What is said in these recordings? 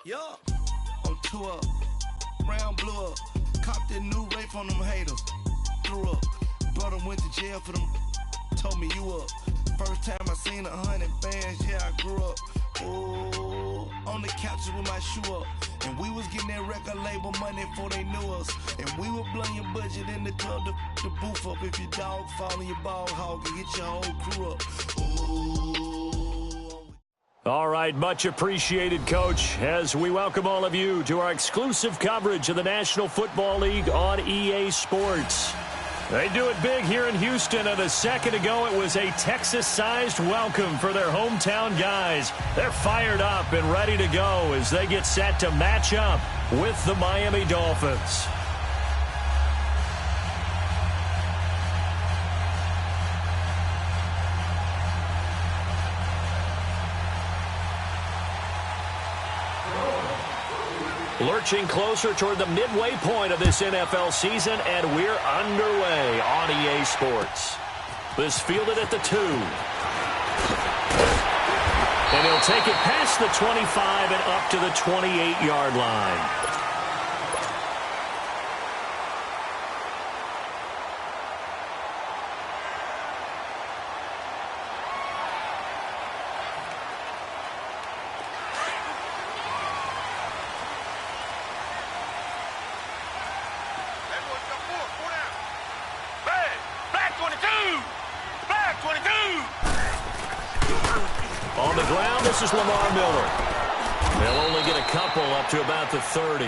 Yeah, on tour, round blew up, copped that new rape on them haters, threw up, brother went to jail for them, told me you up, first time I seen 100 bands, yeah I grew up, ooh, on the couches with my shoe up, and we was getting that record label money before they knew us, and we were blowing your budget in the club to the booth up, if your dog fall in your ball hog and get your whole crew up, ooh. All right, much appreciated, Coach, as we welcome all of you to our exclusive coverage of the National Football League on EA Sports. They do it big here in Houston, and a second ago it was a Texas-sized welcome for their hometown guys. They're fired up and ready to go as they get set to match up with the Miami Dolphins. Lurching closer toward the midway point of this NFL season, and we're underway on EA Sports. This fielded at the 2. And he'll take it past the 25 and up to the 28-yard line. On the ground, this is Lamar Miller. They'll only get a couple up to about the 30.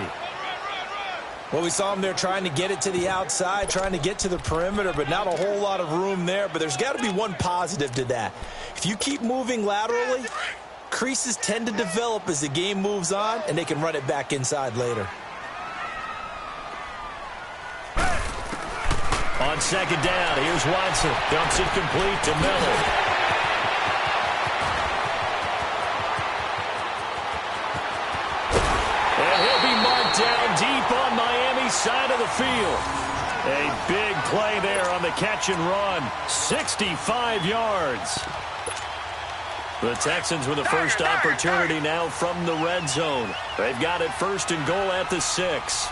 Well, we saw him there trying to get it to the outside, trying to get to the perimeter, but not a whole lot of room there. But there's got to be one positive to that. If you keep moving laterally, creases tend to develop as the game moves on, and they can run it back inside later. On second down, here's Watson. Dumps it complete to Miller. Down deep on Miami's side of the field. A big play there on the catch and run. 65 yards. The Texans with the first opportunity now from the red zone. They've got it first and goal at the 6.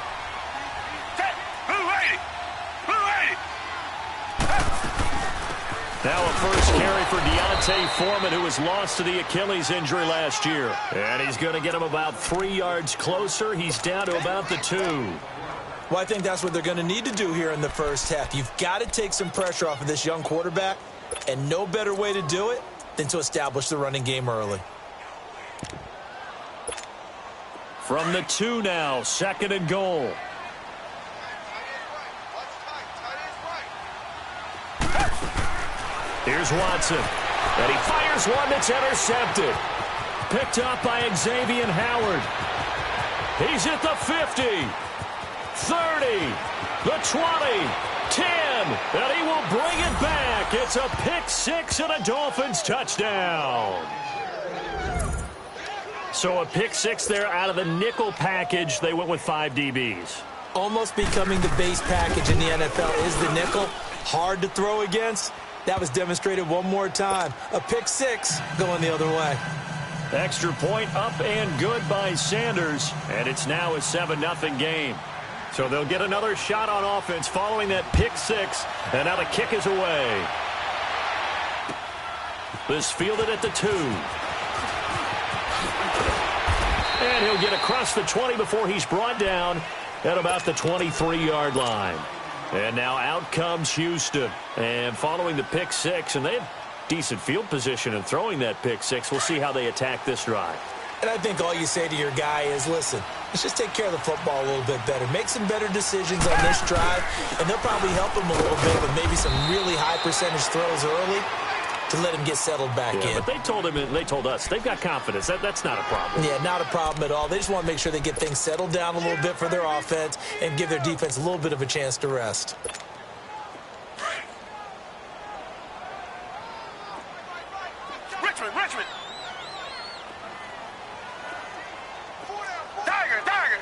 Now a first carry for Deontay Foreman, who was lost to the Achilles injury last year. And he's going to get him about 3 yards closer. He's down to about the 2. Well, I think that's what they're going to need to do here in the first half. You've got to take some pressure off of this young quarterback, and no better way to do it than to establish the running game early. From the 2 now, second and goal. Here's Watson, and he fires one that's intercepted. Picked up by Xavier Howard. He's at the 50, 30, the 20, 10, and he will bring it back. It's a pick 6 and a Dolphins touchdown. So a pick 6 there out of the nickel package. They went with 5 DBs. Almost becoming the base package in the NFL is the nickel. Hard to throw against. That was demonstrated one more time. A pick 6 going the other way. Extra point up and good by Sanders. And it's now a 7-0 game. So they'll get another shot on offense following that pick 6. And now the kick is away. This fielded at the 2. And he'll get across the 20 before he's brought down at about the 23-yard line. And now out comes Houston. And following the pick 6, and they have decent field position in throwing that pick 6. We'll see how they attack this drive. And I think all you say to your guy is, listen, let's just take care of the football a little bit better. Make some better decisions on this drive, and they'll probably help him a little bit with maybe some really high percentage throws early to let him get settled back in. But they told him, and they told us, they've got confidence. That's not a problem. Yeah, not a problem at all. They just want to make sure they get things settled down a little bit for their offense and give their defense a little bit of a chance to rest. Richmond. Tiger. Tiger.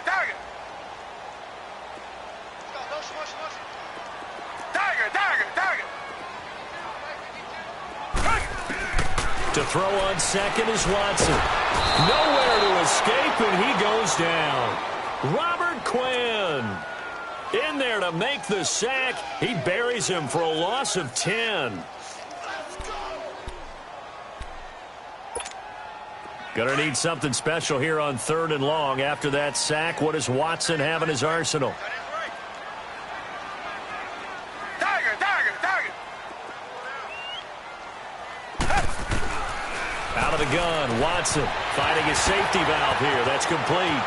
To throw on second is Watson. Nowhere to escape, and he goes down. Robert Quinn in there to make the sack. He buries him for a loss of 10. Gonna need something special here on 3rd and long. After that sack, what does Watson have in his arsenal? Out of the gun, Watson finding his safety valve here. That's complete.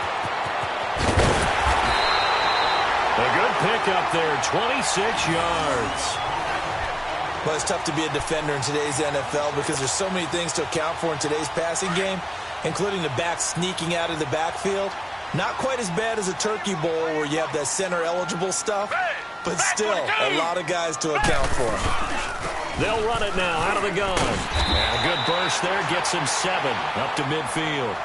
A good pickup there, 26 yards. Well, it's tough to be a defender in today's NFL because there's so many things to account for in today's passing game, including the back sneaking out of the backfield. Not quite as bad as a turkey bowl where you have that center-eligible stuff, but still a lot of guys to account for. They'll run it now out of the gun. And a good burst there gets him 7 up to midfield.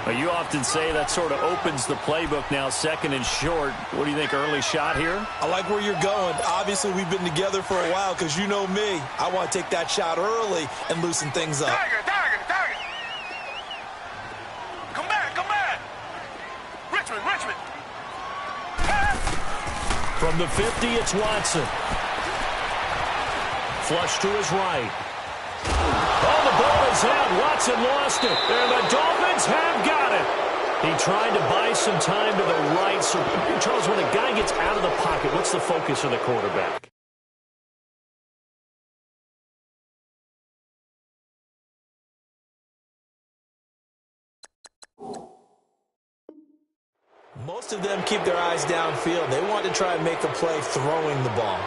Well, you often say that sort of opens the playbook now, 2nd and short. What do you think, early shot here? I like where you're going. Obviously, we've been together for a while because you know me. I want to take that shot early and loosen things up. Target. Come back. Richmond. From the 50, it's Watson. Flush to his right. Oh, the ball is out. Watson lost it. And the Dolphins have got it. He tried to buy some time to the right. So, Charles, when a guy gets out of the pocket, what's the focus of the quarterback? Most of them keep their eyes downfield. They want to try and make a play throwing the ball.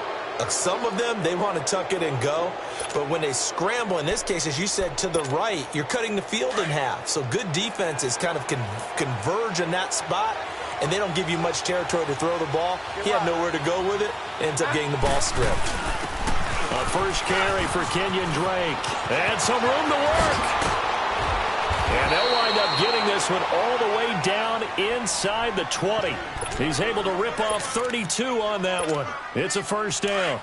Some of them, they want to tuck it and go. But when they scramble, in this case, as you said, to the right, you're cutting the field in half. So good defenses kind of converge in that spot, and they don't give you much territory to throw the ball. He had nowhere to go with it. Ends up getting the ball stripped. A first carry for Kenyon Drake. And some room to work. And they'll wind up getting this one all the way down inside the 20. He's able to rip off 32 on that one. It's a first down.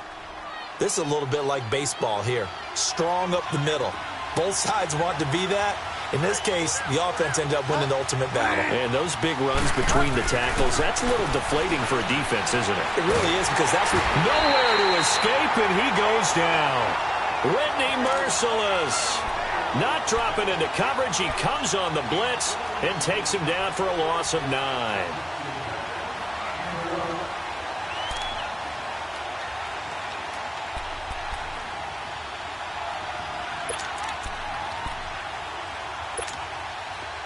This is a little bit like baseball here. Strong up the middle. Both sides want to be that. In this case, the offense ended up winning the ultimate battle. And those big runs between the tackles, that's a little deflating for a defense, isn't it? It really is, because that's what... Nowhere to escape, and he goes down. Whitney Merciless. Not dropping into coverage. He comes on the blitz and takes him down for a loss of 9.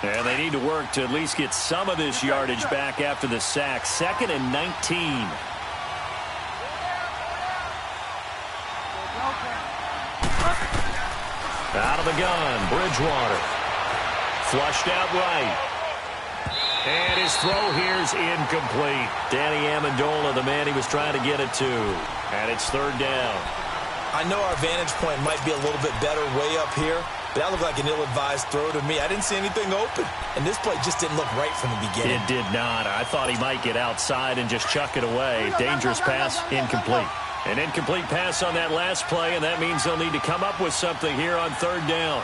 And they need to work to at least get some of this yardage back after the sack. 2nd and 19. Out of the gun, Bridgewater. Flushed out right. And his throw here's incomplete. Danny Amendola, the man he was trying to get it to. And it's 3rd down. I know our vantage point might be a little bit better way up here, but that looked like an ill-advised throw to me. I didn't see anything open. And this play just didn't look right from the beginning. It did not. I thought he might get outside and just chuck it away. Dangerous pass, incomplete. An incomplete pass on that last play, and that means they'll need to come up with something here on 3rd down.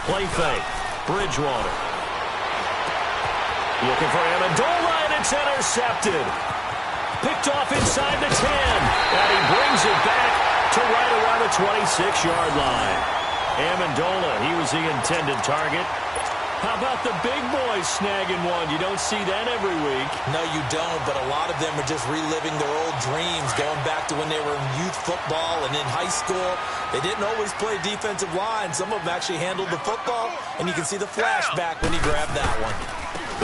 Play fake. Bridgewater. Looking for Amendola, and it's intercepted. Picked off inside the 10. And he brings it back to right around the 26-yard line. Amendola, he was the intended target. How about the big boys snagging one? You don't see that every week. No, you don't, but a lot of them are just reliving their old dreams, going back to when they were in youth football and in high school. They didn't always play defensive line. Some of them actually handled the football, and you can see the flashback when he grabbed that one.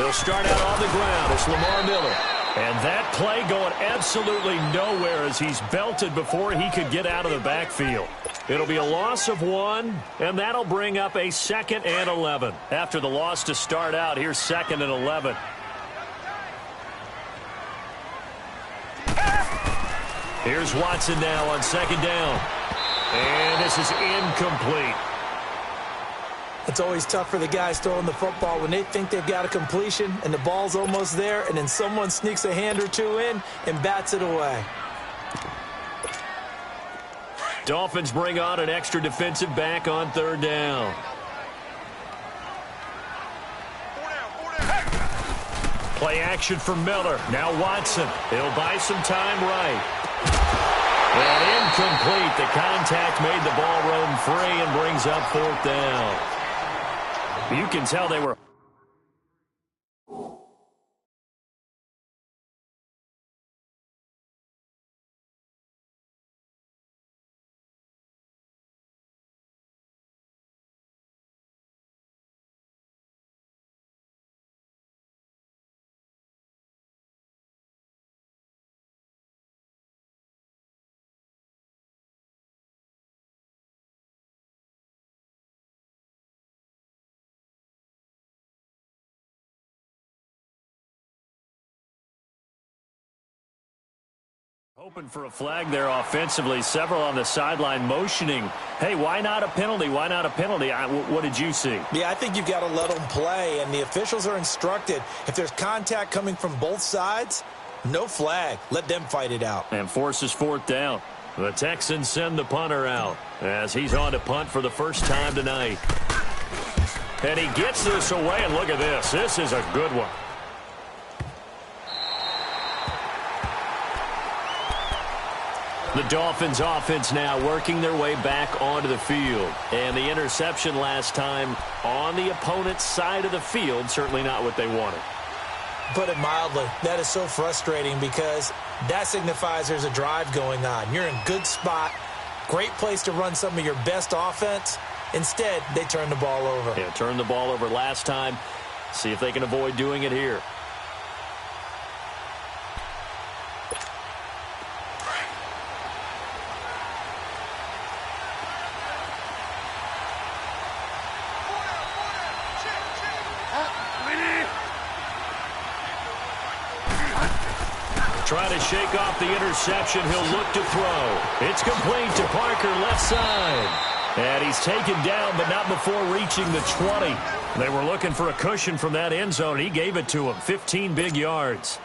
They'll start out on the ground. It's Lamar Miller. And that play going absolutely nowhere as he's belted before he could get out of the backfield. It'll be a loss of 1, and that'll bring up a 2nd and 11. After the loss to start out, here's 2nd and 11. Here's Watson now on 2nd down. And this is incomplete. It's always tough for the guys throwing the football when they think they've got a completion and the ball's almost there, and then someone sneaks a hand or two in and bats it away. Dolphins bring on an extra defensive back on third down. Play action for Miller. Now Watson. He'll buy some time right. And incomplete. The contact made the ball roam free and brings up fourth down. You can tell they were... Hoping for a flag there offensively. Several on the sideline motioning. Hey, why not a penalty? Why not a penalty? What did you see? Yeah, I think you've got to let them play, and the officials are instructed. If there's contact coming from both sides, no flag. Let them fight it out. And forces fourth down. The Texans send the punter out as he's on to punt for the first time tonight. And he gets this away, and look at this. This is a good one. The Dolphins offense now working their way back onto the field. And the interception last time on the opponent's side of the field, certainly not what they wanted. Put it mildly, that is so frustrating because that signifies there's a drive going on. You're in a good spot, great place to run some of your best offense. Instead, they turn the ball over. Yeah, turned the ball over last time. See if they can avoid doing it here. Trying to shake off the interception. He'll look to throw. It's complete to Parker, left side. And he's taken down, but not before reaching the 20. They were looking for a cushion from that end zone. He gave it to him. 15 big yards.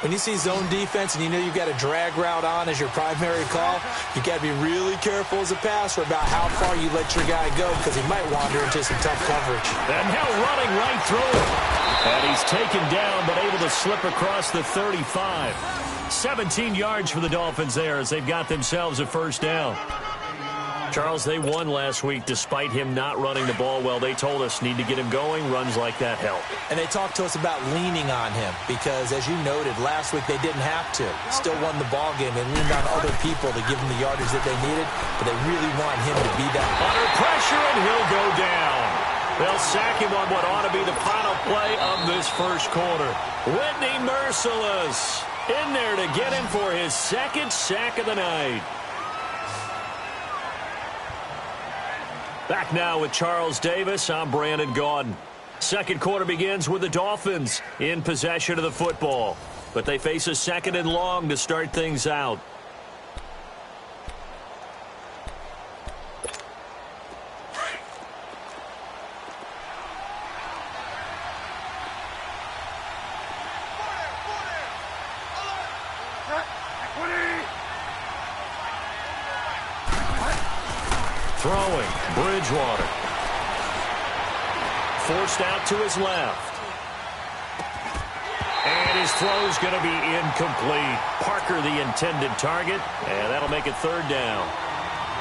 When you see zone defense and you know you've got a drag route on as your primary call, you've got to be really careful as a passer about how far you let your guy go because he might wander into some tough coverage. And now running right through him. And he's taken down but able to slip across the 35. 17 yards for the Dolphins there as they've got themselves a first down. Charles, they won last week despite him not running the ball well. They told us need to get him going. Runs like that help. And they talked to us about leaning on him because, as you noted, last week they didn't have to. Still won the ball game. They leaned on other people to give them the yardage that they needed, but they really want him to be that. Under pressure, and he'll go down. They'll sack him on what ought to be the final play of this first quarter. Whitney Merciless in there to get him for his second sack of the night. Back now with Charles Davis. I'm Brandon Gaudin. Second quarter begins with the Dolphins in possession of the football. But they face a second and long to start things out. Throwing, Bridgewater. Forced out to his left. And his throw's going to be incomplete. Parker the intended target, and that'll make it third down.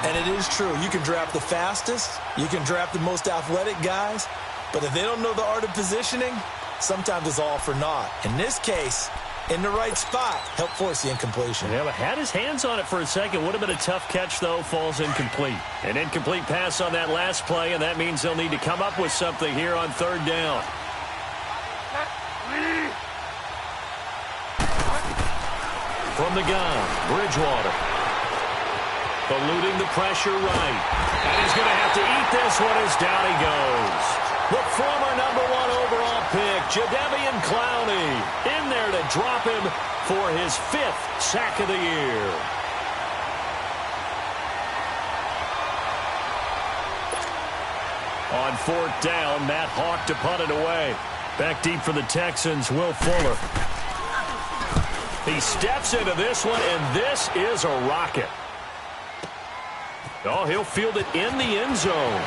And it is true. You can draft the fastest, you can draft the most athletic guys, but if they don't know the art of positioning, sometimes it's all for naught. In this case, in the right spot, help force the incompletion. Yeah, but had his hands on it for a second. Would have been a tough catch, though. Falls incomplete. An incomplete pass on that last play, and that means they'll need to come up with something here on third down. From the gun, Bridgewater. Eluding the pressure right. And he's going to have to eat this one as down he goes. The former #1 overall pick, Jadeveon Clowney, in there to drop him for his 5th sack of the year. On fourth down, Matt Hawk to punt it away. Back deep for the Texans, Will Fuller. He steps into this one, and this is a rocket. Oh, he'll field it in the end zone.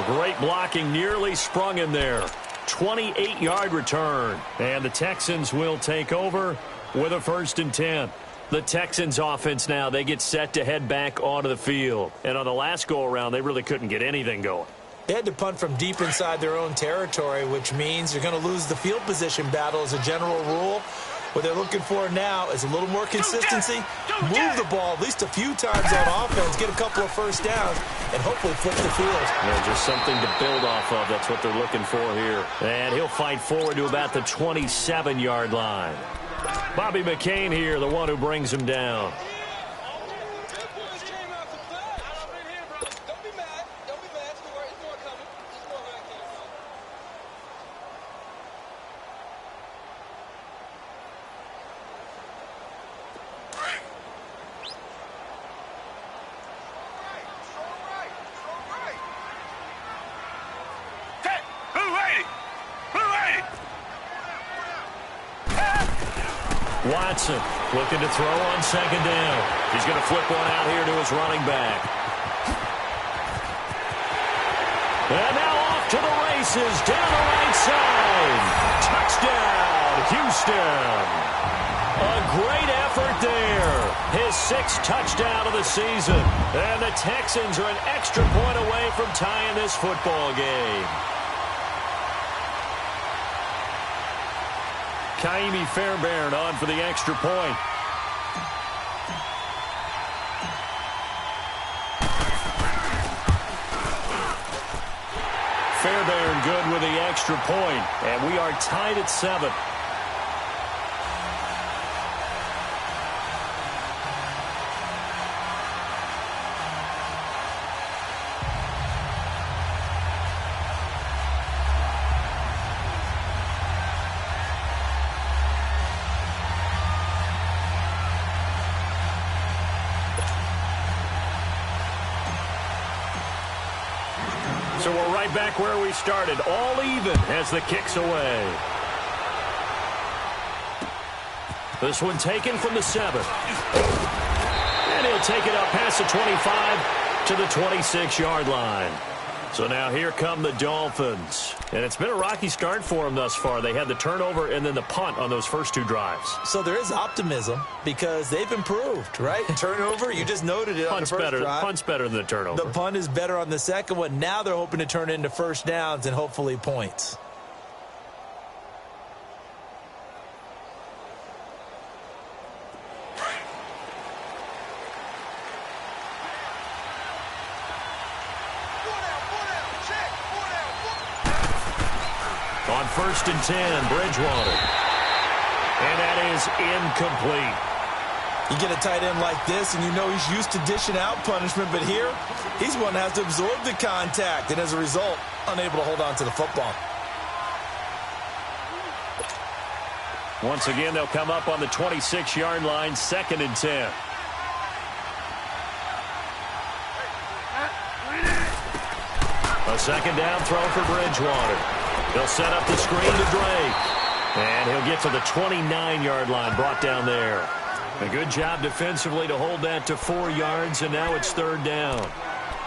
Great blocking, nearly sprung him there. 28-yard return. And the Texans will take over with a 1st and 10. The Texans offense now, they get set to head back onto the field. And on the last go-around, they really couldn't get anything going. They had to punt from deep inside their own territory, which means you're going to lose the field position battle as a general rule. What they're looking for now is a little more consistency, move the ball at least a few times on offense, get a couple of first downs, and hopefully flip the field. Yeah, just something to build off of. That's what they're looking for here. And he'll fight forward to about the 27-yard line. Bobby McCain here, the one who brings him down. Watson looking to throw on 2nd down. He's going to flip one out here to his running back. And now off to the races down the right side. Touchdown, Houston. A great effort there. His 6th touchdown of the season. And the Texans are an extra point away from tying this football game. Kaimi Fairbairn on for the extra point. Fairbairn good with the extra point, and we are tied at 7. So we're right back where we started, all even as the kick's away. This one taken from the 7. And he'll take it up past the 25 to the 26-yard line. So now here come the Dolphins. And it's been a rocky start for them thus far. They had the turnover and then the punt on those first 2 drives. So there is optimism because they've improved, right? Turnover, you just noted it on the first drive. Punt's better than the turnover. The punt is better on the second one. Now they're hoping to turn it into first downs and hopefully points. On 1st and 10, Bridgewater. And that is incomplete. You get a tight end like this, and you know he's used to dishing out punishment, but here, he's one that has to absorb the contact, and as a result, unable to hold on to the football. Once again, they'll come up on the 26-yard line, 2nd and 10. A 2nd down throw for Bridgewater. They'll set up the screen to Drake. And he'll get to the 29-yard line, brought down there. A good job defensively to hold that to 4 yards, and now it's 3rd down.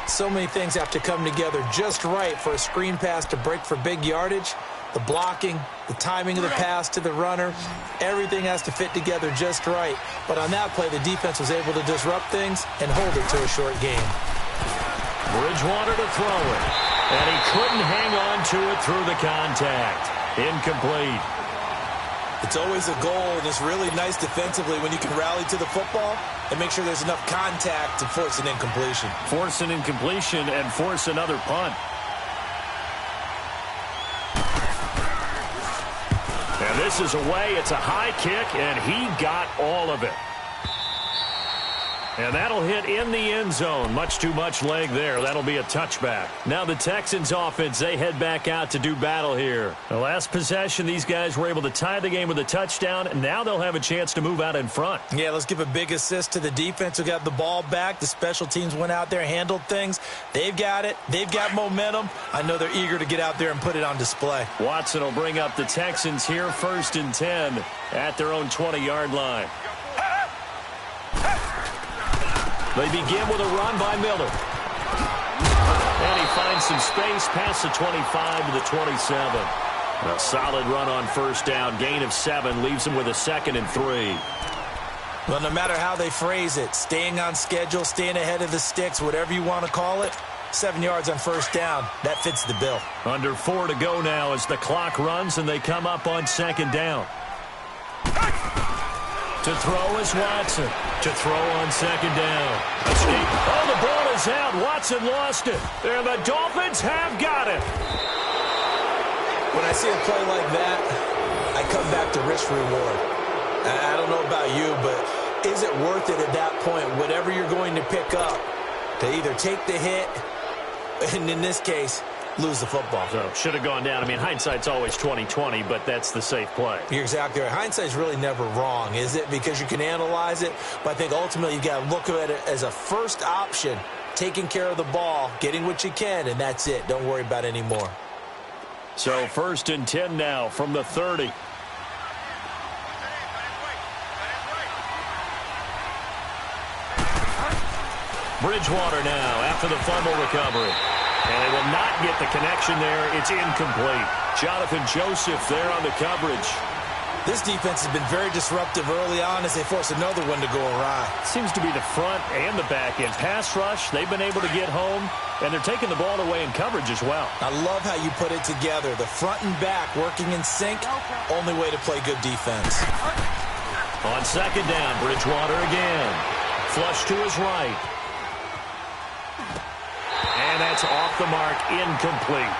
So many things have to come together just right for a screen pass to break for big yardage. The blocking, the timing of the pass to the runner, everything has to fit together just right. But on that play, the defense was able to disrupt things and hold it to a short game. Bridgewater to throw it. And he couldn't hang on to it through the contact. Incomplete. It's always a goal, and it's really nice defensively when you can rally to the football and make sure there's enough contact to force an incompletion. Force an incompletion and force another punt. And this is away. It's a high kick, and he got all of it. And that'll hit in the end zone. Much too much leg there. That'll be a touchback. Now the Texans offense, they head back out to do battle here. The last possession, these guys were able to tie the game with a touchdown, and now they'll have a chance to move out in front. Yeah, let's give a big assist to the defense who got the ball back. The special teams went out there, handled things. They've got it. They've got momentum. I know they're eager to get out there and put it on display. Watson will bring up the Texans here, 1st and 10 at their own 20-yard line. They begin with a run by Miller. And he finds some space past the 25 to the 27. A solid run on first down. Gain of 7 leaves him with a 2nd and 3. Well, no matter how they phrase it, staying on schedule, staying ahead of the sticks, whatever you want to call it, 7 yards on first down, that fits the bill. Under 4 to go now as the clock runs and they come up on 2nd down. To throw is Watson. To throw on 2nd down. Escape. Oh, the ball is out. Watson lost it. And the Dolphins have got it. When I see a play like that, I come back to risk-reward. I don't know about you, but is it worth it at that point, whatever you're going to pick up, to either take the hit, and in this case, lose the football? So, should have gone down. I mean, hindsight's always 20/20, but that's the safe play. You're exactly right. Hindsight's really never wrong, is it? Because you can analyze it, but I think ultimately you've got to look at it as a first option, taking care of the ball, getting what you can, and that's it. Don't worry about it anymore. So, 1st and 10 now from the 30. Bridgewater now after the fumble recovery. And they will not get the connection there. It's incomplete. Jonathan Joseph there on the coverage. This defense has been very disruptive early on as they force another one to go awry. Seems to be the front and the back end. Pass rush, they've been able to get home, and they're taking the ball away in coverage as well. I love how you put it together. The front and back working in sync, only way to play good defense. On 2nd down, Bridgewater again. Flush to his right. And that's off the mark, incomplete.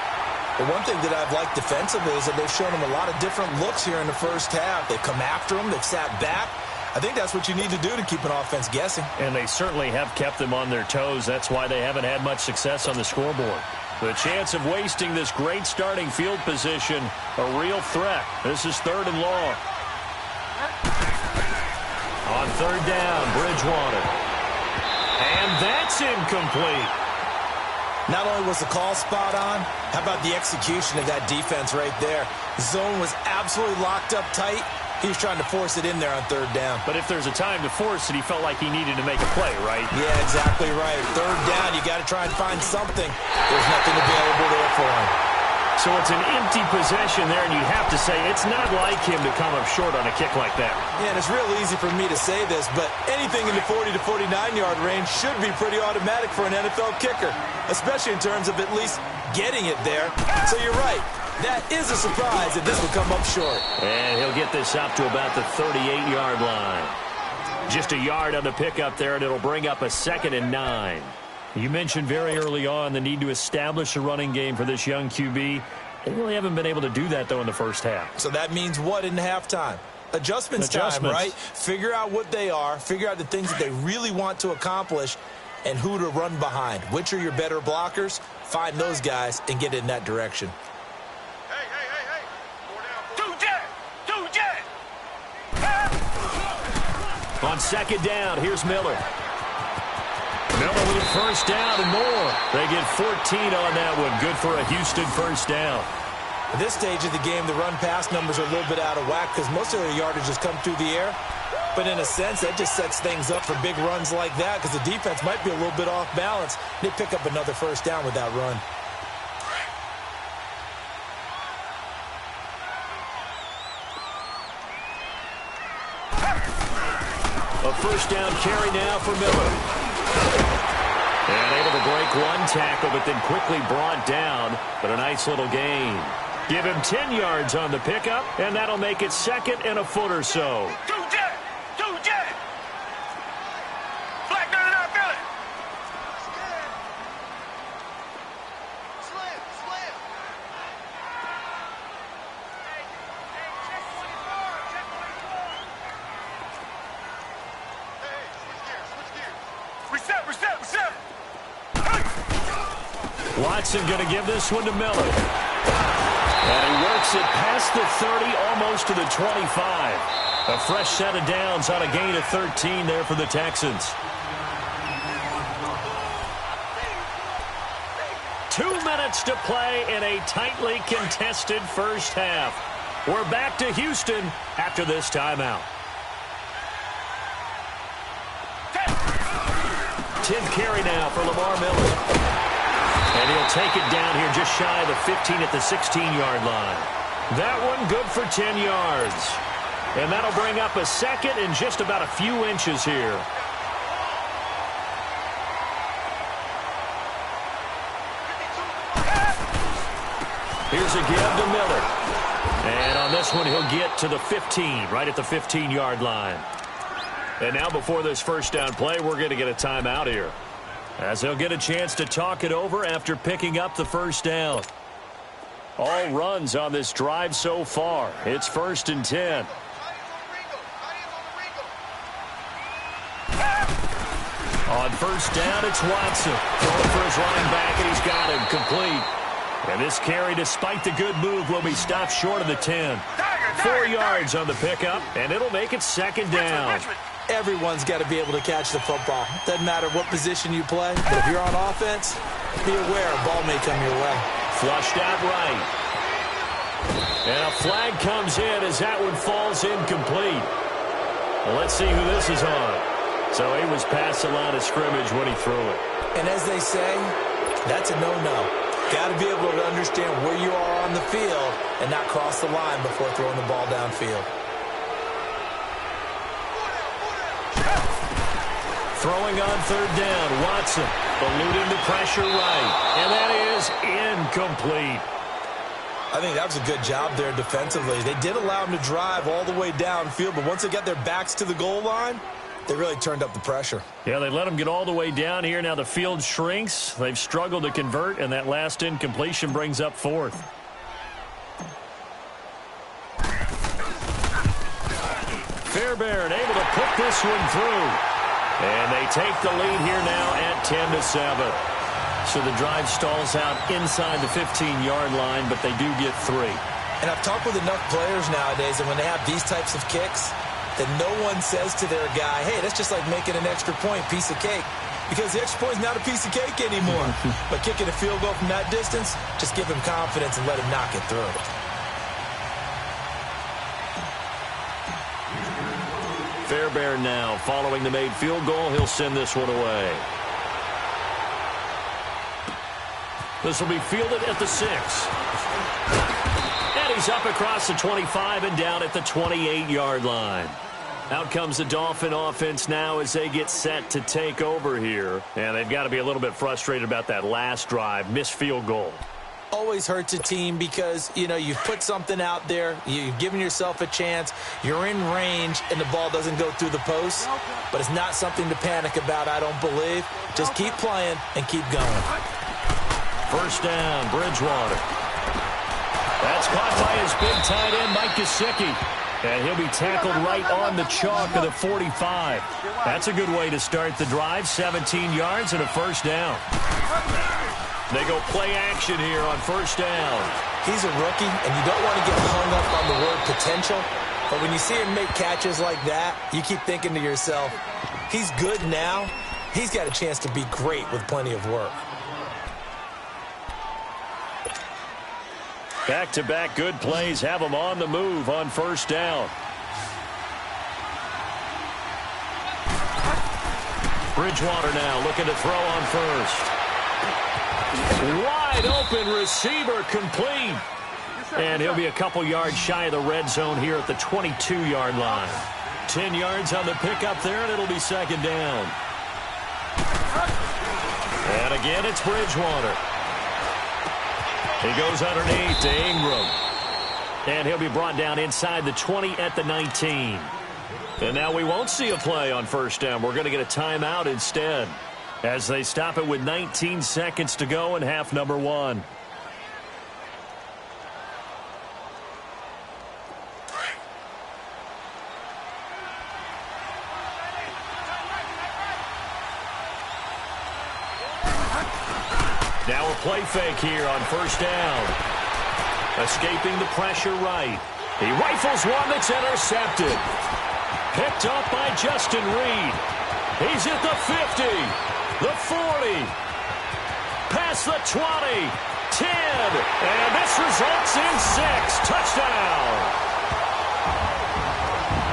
The one thing that I've liked defensively is that they've shown him a lot of different looks here in the first half. They've come after him. They've sat back. I think that's what you need to do to keep an offense guessing. And they certainly have kept them on their toes. That's why they haven't had much success on the scoreboard. The chance of wasting this great starting field position, a real threat. This is 3rd and long. On 3rd down, Bridgewater. And that's incomplete. Not only was the call spot on, how about the execution of that defense right there? The zone was absolutely locked up tight. He was trying to force it in there on 3rd down. But if there's a time to force it, he felt like he needed to make a play, right? Yeah, exactly right. 3rd down, you got to try and find something. There's nothing available there for him. So it's an empty possession there, and you have to say it's not like him to come up short on a kick like that. Yeah, and it's real easy for me to say this, but anything in the 40 to 49-yard range should be pretty automatic for an NFL kicker, especially in terms of at least getting it there. So you're right. That is a surprise that this will come up short. And he'll get this up to about the 38-yard line. Just a yard on the pickup there, and it'll bring up a 2nd and 9. You mentioned very early on the need to establish a running game for this young QB. They really haven't been able to do that, though, in the first half. So that means what in halftime? Adjustments time, right? Figure out what they are, figure out the things that they really want to accomplish, and who to run behind. Which are your better blockers? Find those guys and get in that direction. Hey. 2 jet. On 2nd down, here's Miller. Miller with 1st down and more. They get 14 on that one. Good for a Houston 1st down. At this stage of the game, the run-pass numbers are a little bit out of whack because most of their yardage has come through the air. But in a sense, that just sets things up for big runs like that because the defense might be a little bit off balance. They pick up another 1st down with that run. A 1st down carry now for Miller. And able to break one tackle, but then quickly brought down. But a nice little gain. Give him 10 yards on the pickup, and that'll make it 2nd and a foot or so. 2 jet. Black dirt in our belly. Slam. Hey, switch gears. Reset. Watson going to give this one to Miller. And he works it past the 30, almost to the 25. A fresh set of downs on a gain of 13 there for the Texans. 2 minutes to play in a tightly contested first half. We're back to Houston after this timeout. 10th carry now for Lamar Miller. And he'll take it down here just shy of the 15 at the 16-yard line. That one good for 10 yards. And that'll bring up a second and just about a few inches here. Here's a give to Miller. And on this one, he'll get to the 15, right at the 15-yard line. And now before this first down play, we're going to get a timeout here, as he'll get a chance to talk it over after picking up the first down. All runs on this drive so far. It's 1st and 10. On first down, it's Watson. Throwing for his running back, and he's got him complete. And this carry, despite the good move, will be stopped short of the 10. 4 yards on the pickup, and it'll make it 2nd down. Everyone's got to be able to catch the football. Doesn't matter what position you play, but if you're on offense, be aware a ball may come your way. Flushed out right. And a flag comes in as that one falls incomplete. Well, let's see who this is on. So he was past the line of scrimmage when he threw it. And as they say, that's a no-no. Got to be able to understand where you are on the field and not cross the line before throwing the ball downfield. Throwing on 3rd down, Watson eluding the pressure right. And that is incomplete. I think that was a good job there defensively. They did allow him to drive all the way downfield, but once they got their backs to the goal line, they really turned up the pressure. Yeah, they let them get all the way down here. Now the field shrinks. They've struggled to convert, and that last incompletion brings up 4th. Fairbairn able to put this one through. And they take the lead here now at 10-7. So the drive stalls out inside the 15-yard line, but they do get 3. And I've talked with enough players nowadays, and when they have these types of kicks, that no one says to their guy, hey, that's just like making an extra point, piece of cake. Because the extra point is not a piece of cake anymore. But kicking a field goal from that distance, just give him confidence and let him knock it through. Fairbairn now following the made field goal. He'll send this one away. This will be fielded at the 6. And he's up across the 25 and down at the 28-yard line. Out comes the Dolphin offense now as they get set to take over here. And they've got to be a little bit frustrated about that last drive, missed field goal. Always hurts a team because, you know, you've put something out there, you've given yourself a chance, you're in range, and the ball doesn't go through the post. But it's not something to panic about, I don't believe. Just keep playing and keep going. First down, Bridgewater. That's caught by his big tight end, Mike Gesicki. And he'll be tackled right on the chalk of the 45. That's a good way to start the drive. 17 yards and a first down. They go play action here on first down. He's a rookie, and you don't want to get hung up on the word potential. But when you see him make catches like that, you keep thinking to yourself, he's good now. He's got a chance to be great with plenty of work. Back-to-back good plays have them on the move on first down. Bridgewater now looking to throw on first. Wide open receiver complete. And he'll be a couple yards shy of the red zone here at the 22-yard line. 10 yards on the pickup there, and it'll be second down. And again, it's Bridgewater. He goes underneath to Ingram. And he'll be brought down inside the 20 at the 19. And now we won't see a play on first down. We're going to get a timeout instead, as they stop it with 19 seconds to go in half number 1. Now a play fake here on first down. Escaping the pressure right. He rifles one that's intercepted. Picked up by Justin Reed. He's at the 50, the 40, past the 20, 10, and this results in 6. Touchdown.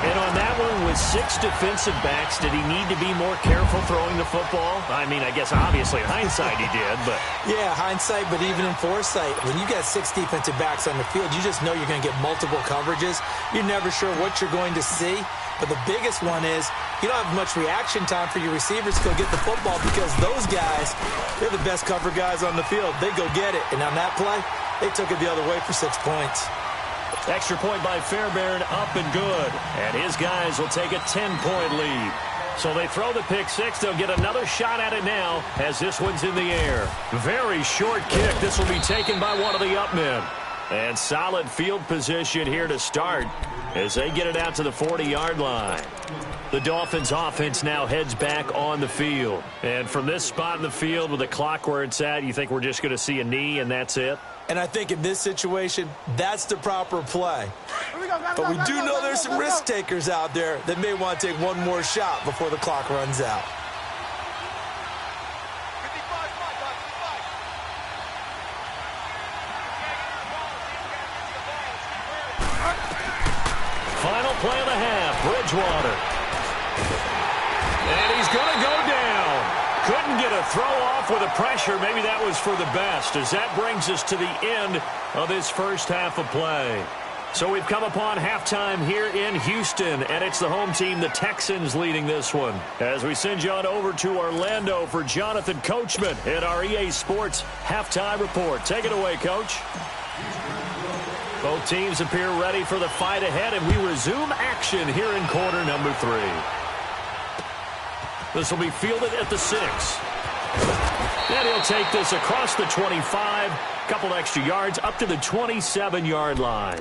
And on that one, with 6 defensive backs, did he need to be more careful throwing the football? I mean, I guess obviously in hindsight he did, but... Yeah, hindsight, but even in foresight, when you got 6 defensive backs on the field, you just know you're going to get multiple coverages. You're never sure what you're going to see. But the biggest one is you don't have much reaction time for your receivers to go get the football because those guys, they're the best cover guys on the field. They go get it. And on that play, they took it the other way for 6 points. Extra point by Fairbairn, up and good. And his guys will take a 10-point lead. So they throw the pick six. They'll get another shot at it now as this one's in the air. Very short kick. This will be taken by one of the up men. And solid field position here to start as they get it out to the 40-yard line. The Dolphins offense now heads back on the field. And from this spot in the field with the clock where it's at, you think we're just going to see a knee and that's it? And I think in this situation, that's the proper play. But we do know there's some risk takers out there that may want to take one more shot before the clock runs out. Final play of the half, Bridgewater. And he's going to go down. Couldn't get a throw off with the pressure. Maybe that was for the best, as that brings us to the end of this first half of play. So we've come upon halftime here in Houston, and it's the home team, the Texans, leading this one. As we send you on over to Orlando for Jonathan Coachman at our EA Sports Halftime Report. Take it away, Coach. Both teams appear ready for the fight ahead, and we resume action here in quarter number 3. This will be fielded at the 6. And he'll take this across the 25, couple extra yards up to the 27-yard line.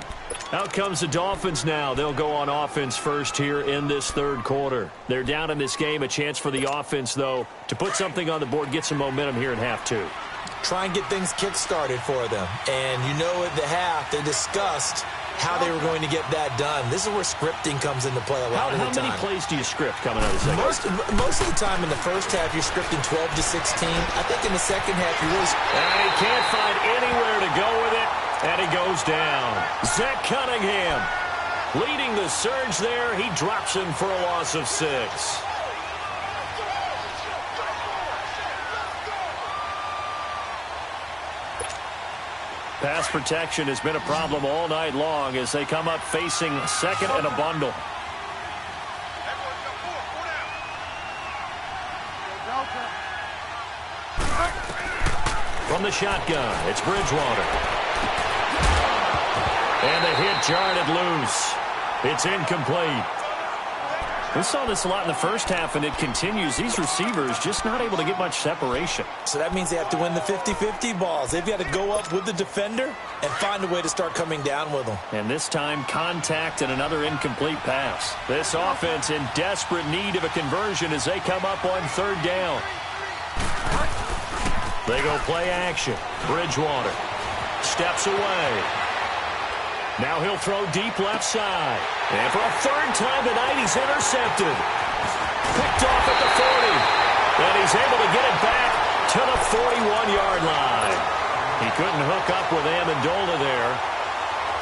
Out comes the Dolphins now. They'll go on offense first here in this third quarter. They're down in this game. A chance for the offense, though, to put something on the board, get some momentum here in half 2. Try and get things kick-started for them. And you know at the half, they discussed how they were going to get that done. This is where scripting comes into play a lot of the time. How many plays do you script coming out of the second? Most of the time in the first half, you're scripting 12 to 16. I think in the second half, you really... And he can't find anywhere to go with it, and he goes down. Zach Cunningham leading the surge there. He drops him for a loss of 6. Pass protection has been a problem all night long as they come up facing second and a bundle. From the shotgun, it's Bridgewater. And the hit jarred it loose. It's incomplete. We saw this a lot in the first half, and it continues. These receivers just not able to get much separation. So that means they have to win the 50-50 balls. They've got to go up with the defender and find a way to start coming down with them. And this time, contact and another incomplete pass. This offense in desperate need of a conversion as they come up on third down. They go play action. Bridgewater steps away. Now he'll throw deep left side. And for a third time tonight, he's intercepted. Picked off at the 40. And he's able to get it back to the 41-yard line. He couldn't hook up with Amendola there.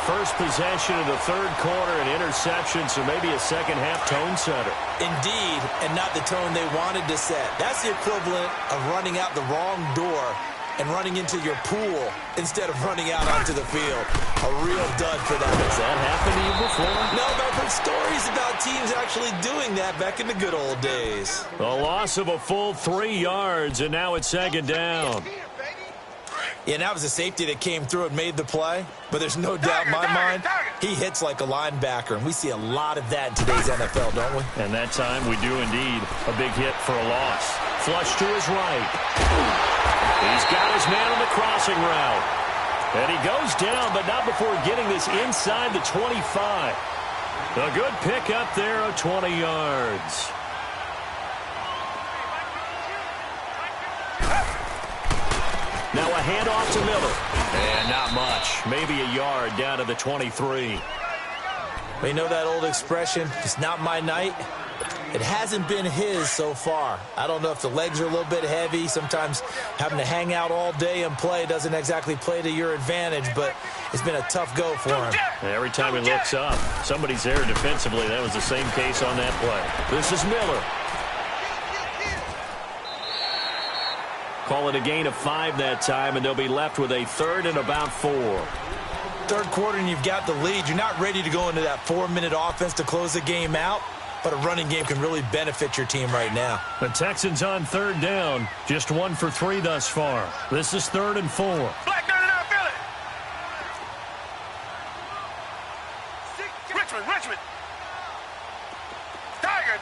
First possession of the third quarter, an interception, so maybe a second-half tone setter. Indeed, and not the tone they wanted to set. That's the equivalent of running out the wrong door and running into your pool instead of running out onto the field. A real dud for that. Has that happened to you before? No, but I've heard stories about teams actually doing that back in the good old days. A loss of a full 3 yards, and now it's second down. Yeah, that was a safety that came through and made the play, but there's no doubt in my mind, he hits like a linebacker, and we see a lot of that in today's NFL, don't we? And that time we do indeed. A big hit for a loss. Flush to his right. He's got his man on the crossing route. And he goes down, but not before getting this inside the 25. A good pick up there of 20 yards. Now a handoff to Miller. And not much. Maybe a yard down to the 23. We know that old expression, it's not my night. It hasn't been his so far. I don't know if the legs are a little bit heavy. Sometimes having to hang out all day and play doesn't exactly play to your advantage, but it's been a tough go for him. Every time he looks up, somebody's there defensively. That was the same case on that play. This is Miller. Call it a gain of 5 that time, and they'll be left with a 3rd and about 4. Third quarter and you've got the lead. You're not ready to go into that 4-minute offense to close the game out, but a running game can really benefit your team right now. The Texans on 3rd down. Just 1 for 3 thus far. This is 3rd and 4. Black 99 Philly. Richmond. Tiger.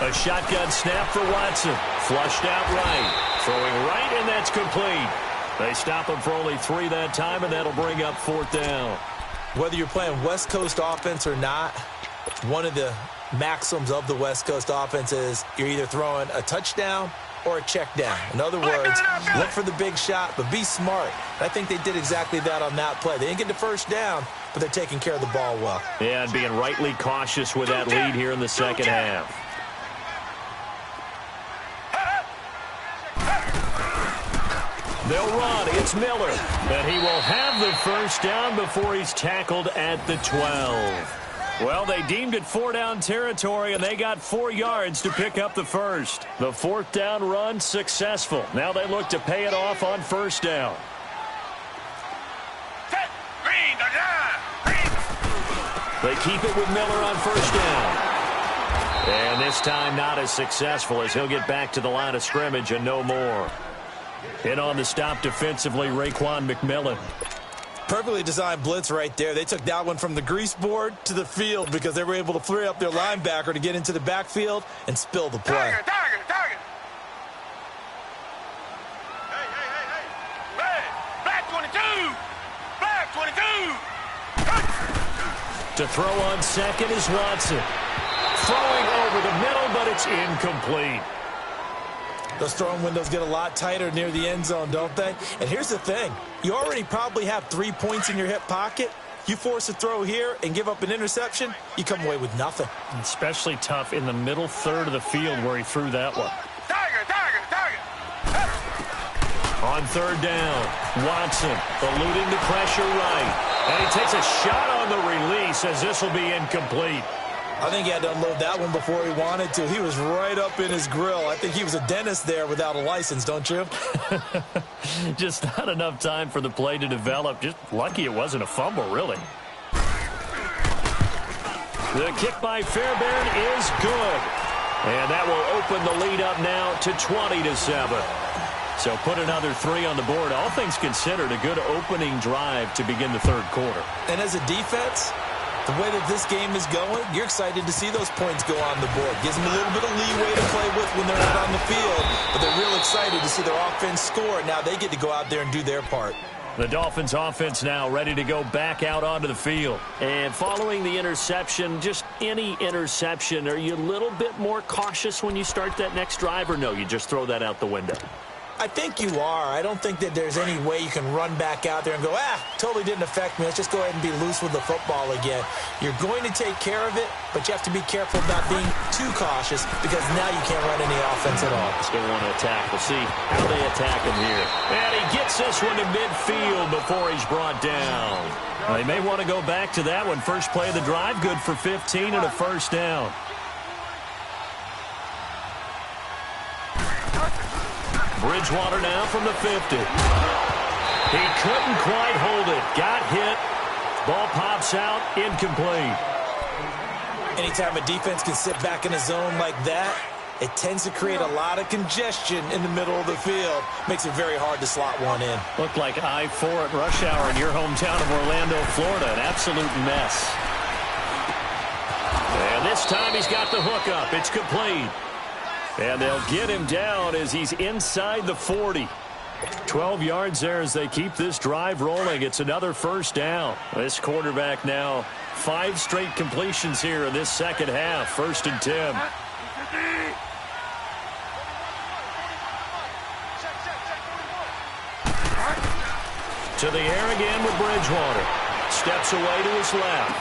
A shotgun snap for Watson. Flushed out right. Throwing right, and that's complete. They stop him for only 3 that time, and that'll bring up 4th down. Whether you're playing West Coast offense or not, one of the maxims of the West Coast offense is you're either throwing a touchdown or a check down. In other words, look for the big shot, but be smart. I think they did exactly that on that play. They didn't get the first down, but they're taking care of the ball well. Yeah, and being rightly cautious with that lead here in the second half. They'll run. It's Miller. And he will have the first down before he's tackled at the 12. Well, they deemed it 4-down territory, and they got 4 yards to pick up the first. The 4th down run successful. Now they look to pay it off on 1st down. They keep it with Miller on 1st down. And this time not as successful as he'll get back to the line of scrimmage and no more. In on the stop defensively, Raekwon McMillan. Perfectly designed blitz right there. They took that one from the grease board to the field because they were able to free up their linebacker to get into the backfield and spill the play. Target. Hey. Black 22. To throw on 2nd is Watson. Throwing over the middle, but it's incomplete. Those throwing windows get a lot tighter near the end zone, don't they? And here's the thing. You already probably have 3 points in your hip pocket. You force a throw here and give up an interception, you come away with nothing. Especially tough in the middle 3rd of the field where he threw that one. Tiger. On 3rd down, Watson eluding the pressure right. And he takes a shot on the release as this will be incomplete. I think he had to unload that one before he wanted to. He was right up in his grill. I think he was a dentist there without a license, don't you? Just not enough time for the play to develop. Just lucky it wasn't a fumble, really. The kick by Fairbairn is good. And that will open the lead up now to 20-7. So put another 3 on the board. All things considered, a good opening drive to begin the 3rd quarter. And as a defense, the way that this game is going, you're excited to see those points go on the board. Gives them a little bit of leeway to play with when they're out on the field, but they're real excited to see their offense score. Now they get to go out there and do their part. The Dolphins offense now ready to go back out onto the field. And following the interception, just any interception, are you a little bit more cautious when you start that next drive, or no, you just throw that out the window? I think you are. I don't think that there's any way you can run back out there and go, totally didn't affect me. Let's just go ahead and be loose with the football again. You're going to take care of it, but you have to be careful about being too cautious because now you can't run any offense at all. Still want to attack. We'll see how they attack him here. And he gets this one to midfield before he's brought down. They may want to go back to that one. First play of the drive, good for 15 and a 1st down. Bridgewater now from the 50. He couldn't quite hold it. Got hit. Ball pops out. Incomplete. Anytime a defense can sit back in a zone like that, it tends to create a lot of congestion in the middle of the field. Makes it very hard to slot one in. Looked like I-4 at rush hour in your hometown of Orlando, Florida. An absolute mess. And this time he's got the hook up. It's complete. And they'll get him down as he's inside the 40. 12 yards there as they keep this drive rolling. It's another 1st down. This quarterback now 5 straight completions here in this second half. 1st and 10. To the air again with Bridgewater. Steps away to his left.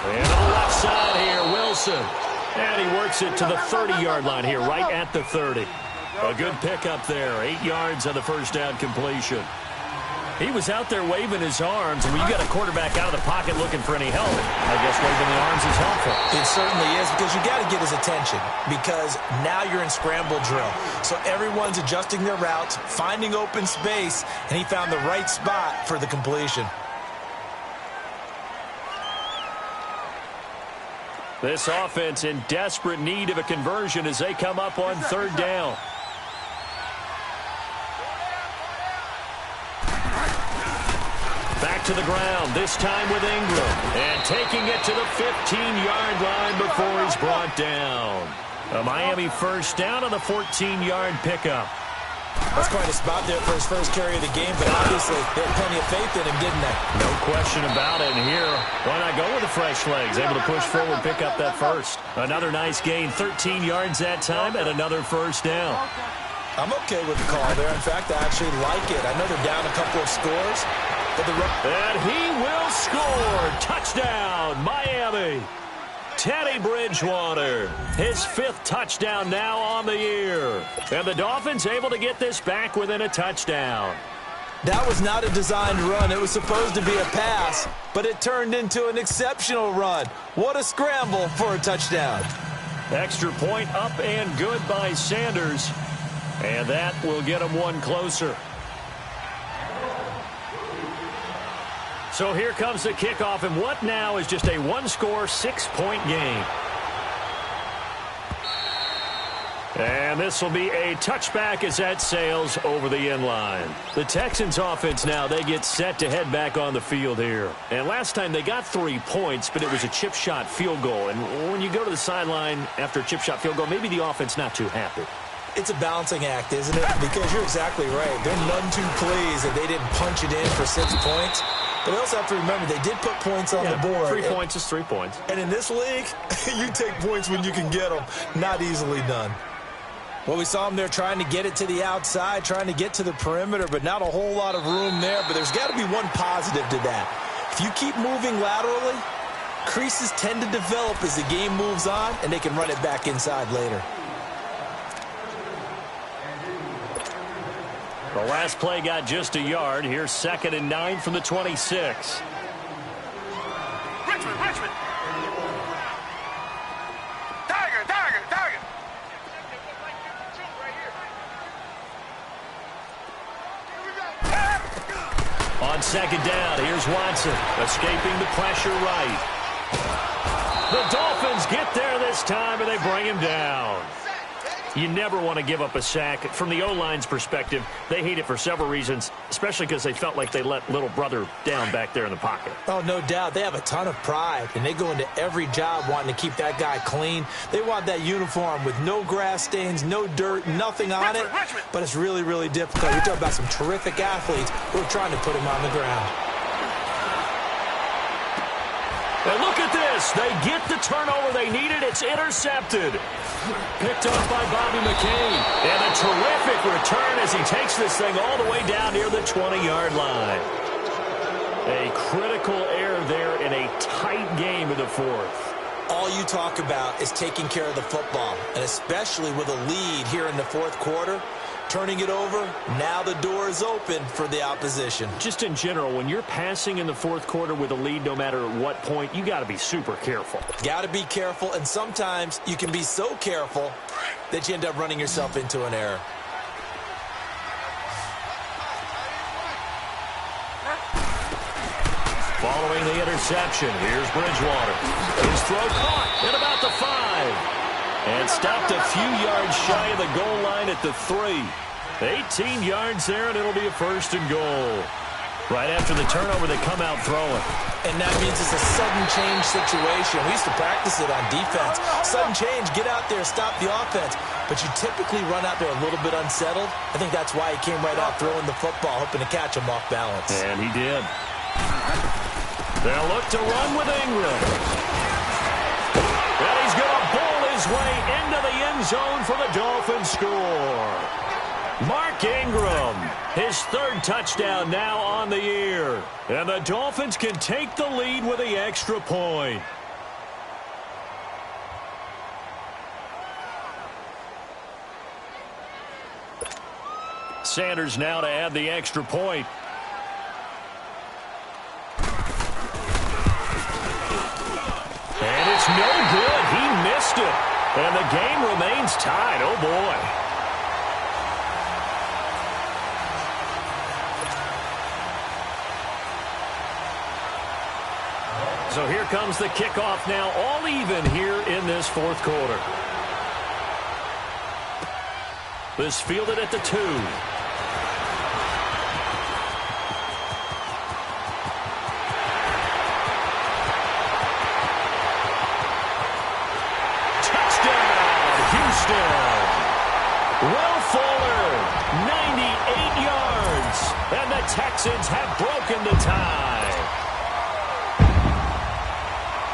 And on the left side here, Wilson. And he works it to the 30-yard line here, right at the 30. A good pickup there. 8 yards on the first down completion. He was out there waving his arms, and when you got a quarterback out of the pocket looking for any help, I guess waving the arms is helpful. It certainly is, because you got to get his attention, because now you're in scramble drill. So everyone's adjusting their routes, finding open space, and he found the right spot for the completion. This offense in desperate need of a conversion as they come up on third down. Back to the ground, this time with Ingram. And taking it to the 15-yard line before he's brought down. A Miami first down on the 14-yard pickup. That's quite a spot there for his first carry of the game, but obviously they had plenty of faith in him, didn't they? No question about it. And here, why not go with the fresh legs? Able to push forward, pick up that first. Another nice gain, 13 yards that time, and another first down. I'm okay with the call there. In fact, I actually like it. I know they're down a couple of scores. And he will score. Touchdown, Miami. Teddy Bridgewater, his 5th touchdown now on the year. And the Dolphins able to get this back within a touchdown. That was not a designed run. It was supposed to be a pass, but it turned into an exceptional run. What a scramble for a touchdown. Extra point up and good by Sanders. And that will get him one closer. So here comes the kickoff, and what now is just a one-score, 6-point game. And this will be a touchback as that sails over the end line. The Texans offense now, they get set to head back on the field here. And last time they got 3 points, but it was a chip shot field goal. And when you go to the sideline after a chip shot field goal, maybe the offense not too happy. It's a balancing act, isn't it? Because you're exactly right. They're none too pleased that they didn't punch it in for 6 points. But they also have to remember they did put points on the board. 3 points is 3 points. And in this league, you take points when you can get them. Not easily done. Well, we saw them there trying to get it to the outside, trying to get to the perimeter, but not a whole lot of room there. But there's got to be one positive to that. If you keep moving laterally, creases tend to develop as the game moves on, and they can run it back inside later. The last play got just a yard. Here's 2nd and 9 from the 26. Richmond. Tiger. On 2nd down, here's Watson, escaping the pressure right. The Dolphins get there this time, and they bring him down. You never want to give up a sack. From the O-line's perspective, they hate it for several reasons, especially because they felt like they let little brother down back there in the pocket. Oh, no doubt. They have a ton of pride, and they go into every job wanting to keep that guy clean. They want that uniform with no grass stains, no dirt, nothing on it. But it's really, really difficult. You're talking about some terrific athletes who are trying to put him on the ground. And look at this. They get the turnover they needed. It's intercepted. Picked up by Bobby McCain. And a terrific return as he takes this thing all the way down near the 20-yard line. A critical error there in a tight game in the 4th. All you talk about is taking care of the football, and especially with a lead here in the 4th quarter. Turning it over, now the door is open for the opposition. Just in general, when you're passing in the 4th quarter with a lead, no matter at what point, you got to be super careful. Got to be careful, and sometimes you can be so careful that you end up running yourself into an error. Following the interception, here's Bridgewater. His throw caught at about the 5. And stopped a few yards shy of the goal line at the 3. 18 yards there, and it'll be a 1st and goal. Right after the turnover, they come out throwing. And that means it's a sudden change situation. We used to practice it on defense. Sudden change, get out there, stop the offense. But you typically run out there a little bit unsettled. I think that's why he came right out throwing the football, hoping to catch him off balance. And he did. They'll look to run with Ingram. And he's going to pull his way into the end zone for the Dolphins score. Mark Ingram, his 3rd touchdown now on the year. And the Dolphins can take the lead with the extra point. Sanders now to add the extra point. And it's no good. He missed it. And the game remains tied. Oh, boy. So here comes the kickoff now, all even here in this fourth quarter. This fielded at the 2. Will Fuller, 98 yards, and the Texans have broken the tie.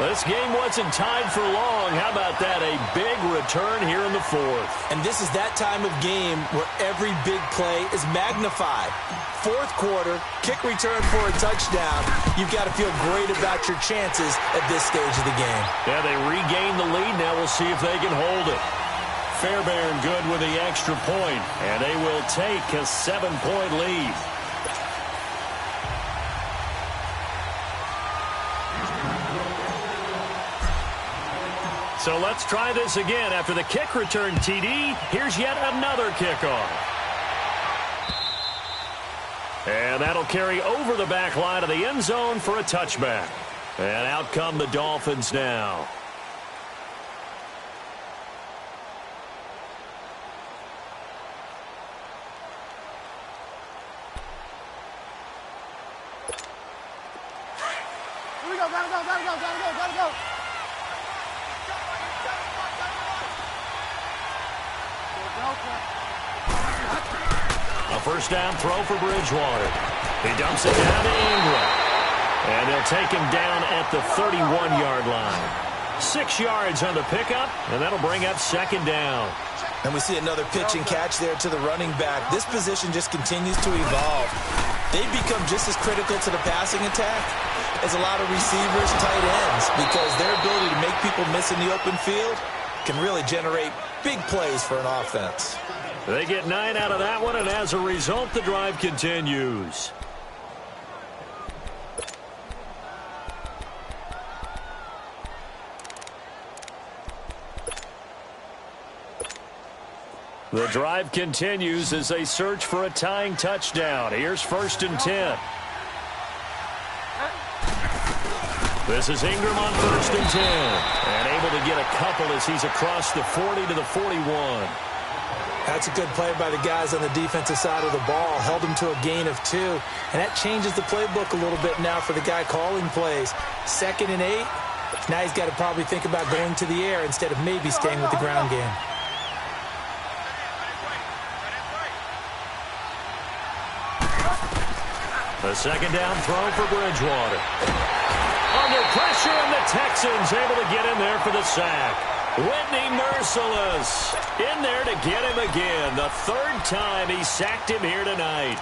This game wasn't tied for long. How about that? A big return here in the fourth. And this is that time of game where every big play is magnified. Fourth quarter, kick return for a touchdown. You've got to feel great about your chances at this stage of the game. Yeah, they regained the lead. Now we'll see if they can hold it. Fairbairn good with the extra point, and they will take a 7-point lead. So let's try this again. After the kick return TD, here's yet another kickoff. And that'll carry over the back line of the end zone for a touchback. And out come the Dolphins now. Gotta go. A first down throw for Bridgewater. He dumps it down to Ingram. And they'll take him down at the 31-yard line. 6 yards on the pickup, and that'll bring up second down. And we see another pitch and catch there to the running back. This position just continues to evolve. They become just as critical to the passing attack as a lot of receivers, tight ends, because their ability to make people miss in the open field can really generate big plays for an offense. They get 9 out of that one, and as a result, the drive continues. The drive continues as they search for a tying touchdown. Here's 1st and 10. This is Ingram on 1st and 10. And able to get a couple as he's across the 40 to the 41. That's a good play by the guys on the defensive side of the ball. Held him to a gain of 2. And that changes the playbook a little bit now for the guy calling plays. 2nd and 8. Now he's got to probably think about going to the air instead of maybe staying with the ground game. The second down throw for Bridgewater. Under pressure, and the Texans able to get in there for the sack. Whitney merciless in there to get him again. The 3rd time he sacked him here tonight.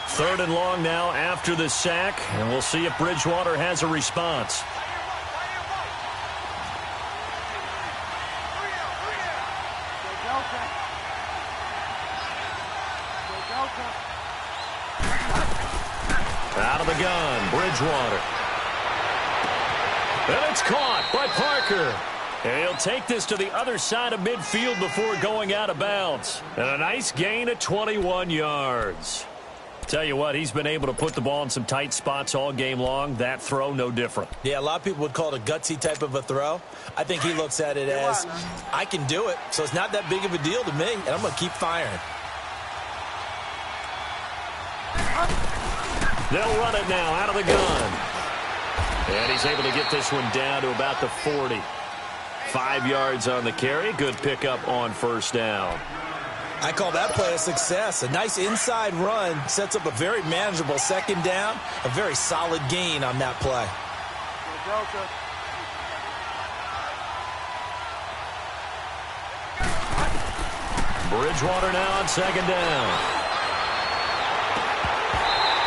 Third and long now after the sack, and we'll see if Bridgewater has a response. Out of the gun, Bridgewater. And it's caught by Parker. And he'll take this to the other side of midfield before going out of bounds. And a nice gain of 21 yards. Tell you what, he's been able to put the ball in some tight spots all game long. That throw, no different. Yeah, a lot of people would call it a gutsy type of a throw. I think he looks at it as, I can do it, so it's not that big of a deal to me, and I'm going to keep firing. They'll run it now out of the gun. And he's able to get this one down to about the 40. 5 yards on the carry. Good pickup on 1st down. I call that play a success. A nice inside run sets up a very manageable 2nd down. A very solid gain on that play. Bridgewater now on 2nd down.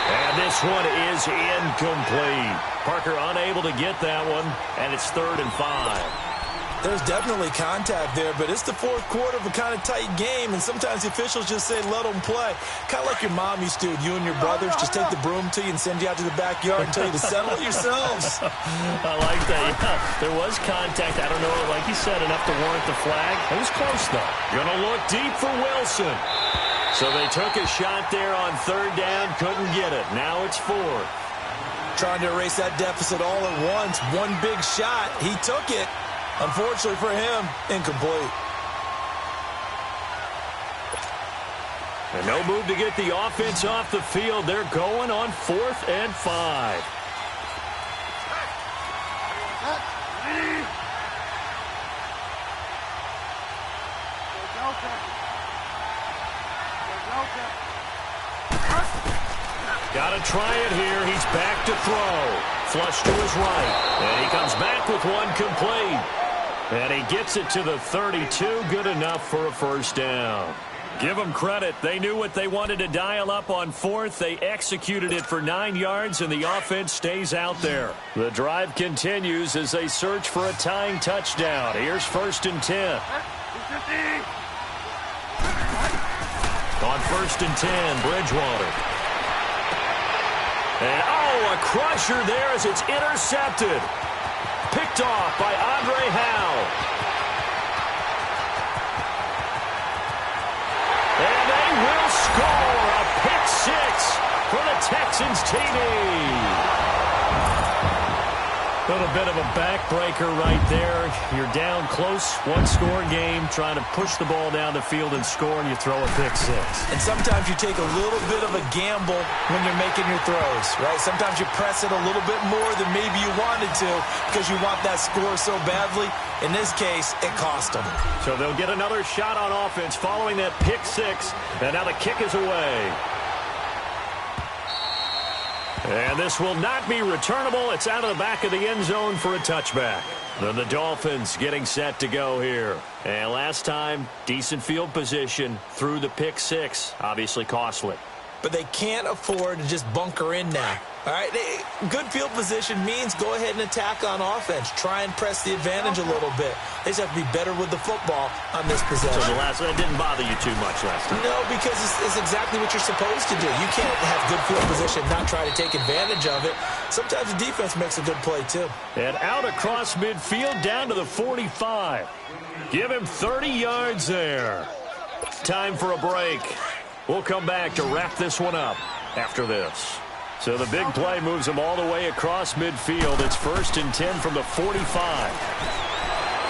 And And this one is incomplete. Parker unable to get that one, and it's 3rd and 5. There's definitely contact there, but it's the fourth quarter of a kind of tight game, and sometimes the officials just say, let them play. Kind of like your mom used to with you and your brothers. Just take the broom to you and send you out to the backyard and tell you to settle it yourselves. I like that. Yeah, there was contact. I don't know, like you said, enough to warrant the flag. It was close, though. Gonna look deep for Wilson. So they took a shot there on 3rd down, couldn't get it. Now it's 4th. Trying to erase that deficit all at once. One big shot. He took it. Unfortunately for him, incomplete. And no move to get the offense off the field. They're going on 4th and 5. Got to try it here. He's back to throw. Flush to his right. And he comes back with one complete. And he gets it to the 32. Good enough for a 1st down. Give them credit. They knew what they wanted to dial up on 4th. They executed it for 9 yards, and the offense stays out there. The drive continues as they search for a tying touchdown. Here's 1st and 10. On 1st and 10, Bridgewater. And, a crusher there as it's intercepted. Picked off by Andre Howe. And they will score a pick 6 for the Texans TD. A little bit of a backbreaker right there. You're down close, one-score game, trying to push the ball down the field and score, and you throw a pick 6. And sometimes you take a little bit of a gamble when you're making your throws, right? Sometimes you press it a little bit more than maybe you wanted to because you want that score so badly. In this case, it cost them. So they'll get another shot on offense following that pick 6, and now the kick is away. And this will not be returnable. It's out of the back of the end zone for a touchback. Then the Dolphins getting set to go here. And last time, decent field position through the pick 6. Obviously costly. But they can't afford to just bunker in now. All right, good field position means go ahead and attack on offense. Try and press the advantage a little bit. They just have to be better with the football on this possession. So that didn't bother you too much last time? No, because it's exactly what you're supposed to do. You can't have good field position, not try to take advantage of it. Sometimes the defense makes a good play, too. And out across midfield down to the 45. Give him 30 yards there. Time for a break. We'll come back to wrap this one up after this. So the big play moves them all the way across midfield. It's 1st and 10 from the 45.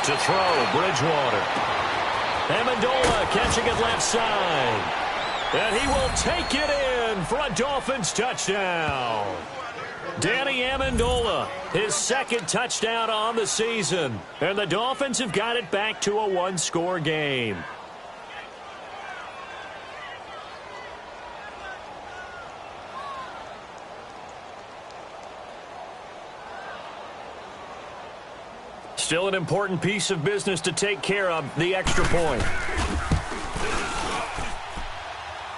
To throw, Bridgewater. Amendola catching it left side. And he will take it in for a Dolphins touchdown. Danny Amendola, his 2nd touchdown on the season. And the Dolphins have got it back to a one-score game. Still an important piece of business to take care of, the extra point.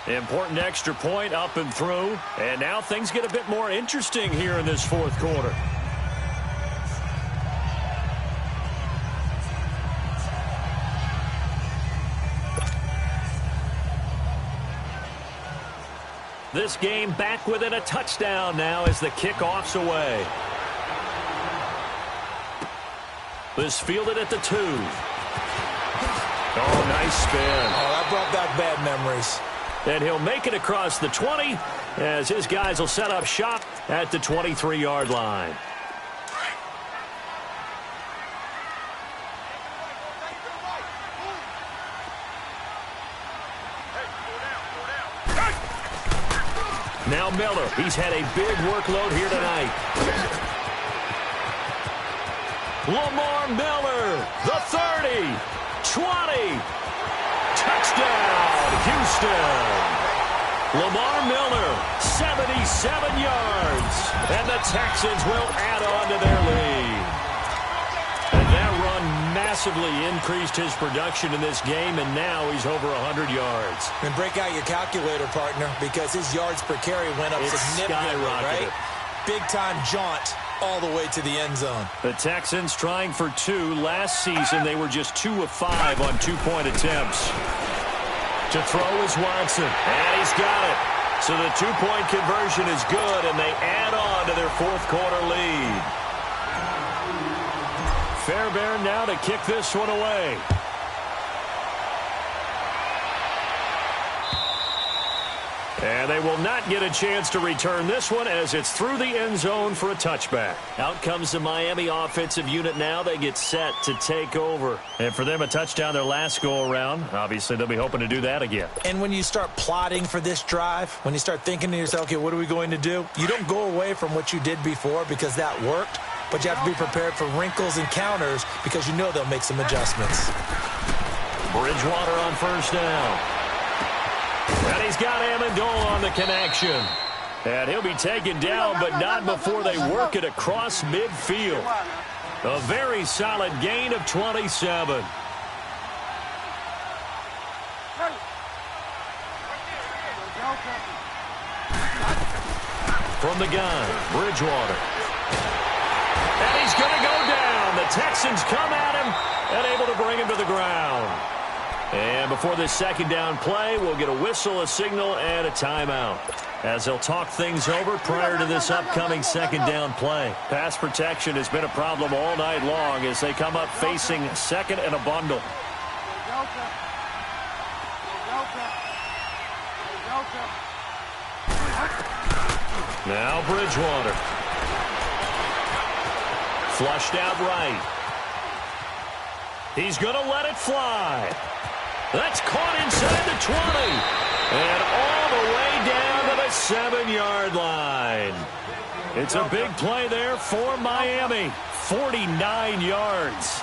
Important extra point up and through. And now things get a bit more interesting here in this 4th quarter. This game back within a touchdown now as the kickoff's away. This fielded at the 2. Oh, nice spin. Oh, that brought back bad memories. And he'll make it across the 20 as his guys will set up shop at the 23-yard line. Now Miller, he's had a big workload here tonight. Lamar Miller, the 30, 20, touchdown, Houston. Lamar Miller, 77 yards, and the Texans will add on to their lead. And that run massively increased his production in this game, and now he's over 100 yards. And break out your calculator, partner, because his yards per carry went up significantly, right? Big-time jaunt all the way to the end zone. The Texans trying for 2. Last season, they were just 2 of 5 on 2-point attempts. To throw is Watson, and he's got it. So the 2-point conversion is good, and they add on to their fourth-quarter lead. Fairbairn now to kick this one away. And they will not get a chance to return this one as it's through the end zone for a touchback. Out comes the Miami offensive unit now. They get set to take over. And for them, a touchdown their last go-around. Obviously, they'll be hoping to do that again. And when you start plotting for this drive, when you start thinking to yourself, okay, what are we going to do? You don't go away from what you did before because that worked. But you have to be prepared for wrinkles and counters because you know they'll make some adjustments. Bridgewater on first down. And he's got Amendola on the connection. And he'll be taken down, but not before they work it across midfield. A very solid gain of 27. From the gun, Bridgewater. And he's going to go down. The Texans come at him and able to bring him to the ground. And before this second down play, we'll get a whistle, a signal, and a timeout, as they'll talk things over prior to this upcoming second down play. Pass protection has been a problem all night long as they come up facing second and a bundle. Now Bridgewater. Flushed out right. He's going to let it fly. That's caught inside the 20. And all the way down to the 7-yard line. It's a big play there for Miami. 49 yards.